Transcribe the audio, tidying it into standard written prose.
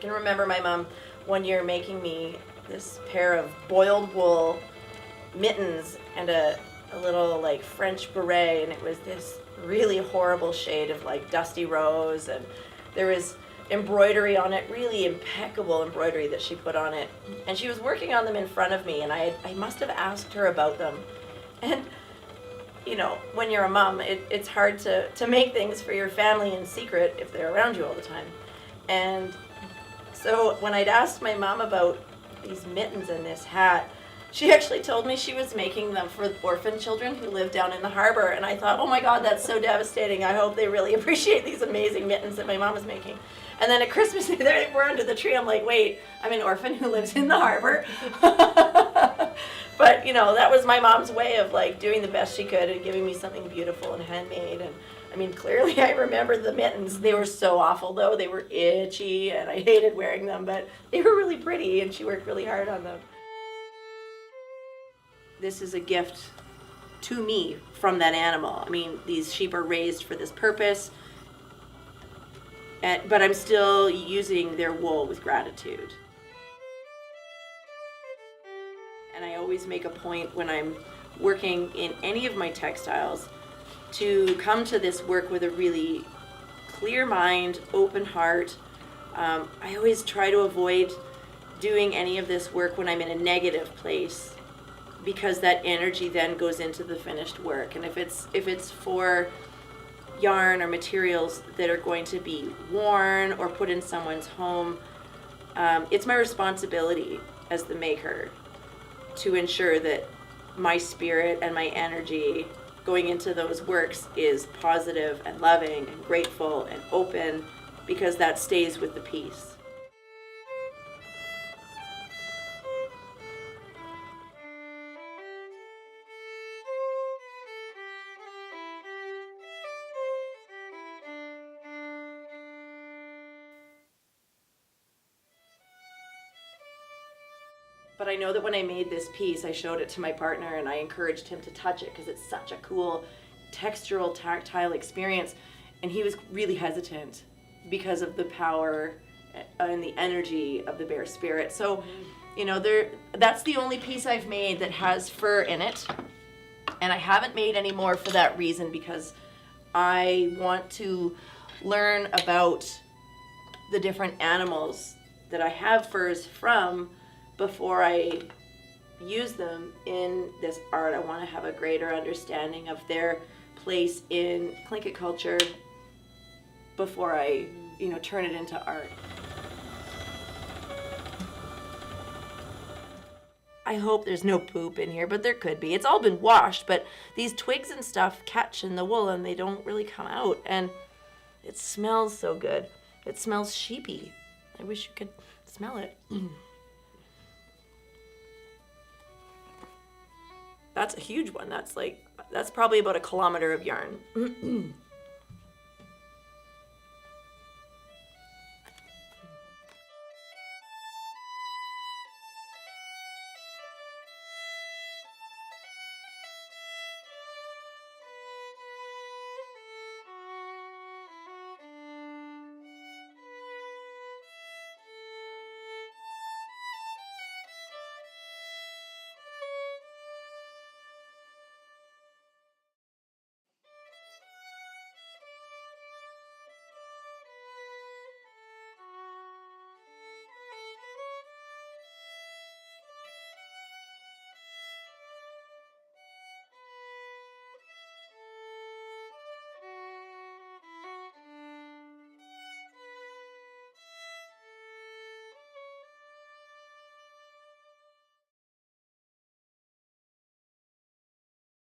can remember my mom one year making me this pair of boiled wool mittens and a little like French beret, and it was this really horrible shade of like dusty rose, and there was embroidery on it, really impeccable embroidery that she put on it, and she was working on them in front of me, and I must have asked her about them. And you know, when you're a mom, it's hard to make things for your family in secret if they're around you all the time. And so when I'd asked my mom about these mittens and this hat, she actually told me she was making them for orphan children who live down in the harbor. And I thought, oh my God, that's so devastating. I hope they really appreciate these amazing mittens that my mom is making. And then at Christmas, they were under the tree. I'm like, wait, I'm an orphan who lives in the harbor. But, you know, that was my mom's way of like doing the best she could and giving me something beautiful and handmade. And I mean, clearly I remember the mittens. They were so awful though. They were itchy and I hated wearing them, but they were really pretty and she worked really hard on them. This is a gift to me from that animal. I mean, these sheep are raised for this purpose, but I'm still using their wool with gratitude. And I always make a point when I'm working in any of my textiles to come to this work with a really clear mind, open heart. I always try to avoid doing any of this work when I'm in a negative place, because that energy then goes into the finished work. And if it's for yarn or materials that are going to be worn or put in someone's home, it's my responsibility as the maker to ensure that my spirit and my energy going into those works is positive and loving and grateful and open, because that stays with the piece. But I know that when I made this piece, I showed it to my partner and I encouraged him to touch it because it's such a cool textural, tactile experience. And he was really hesitant because of the power and the energy of the bear spirit. So, you know, that's the only piece I've made that has fur in it. And I haven't made any more for that reason, because I want to learn about the different animals that I have furs from before I use them in this art. I want to have a greater understanding of their place in Tlingit culture before I, you know, turn it into art. I hope there's no poop in here, but there could be. It's all been washed, but these twigs and stuff catch in the wool and they don't really come out. And it smells so good. It smells sheepy. I wish you could smell it. That's a huge one. That's probably about 1 kilometer of yarn.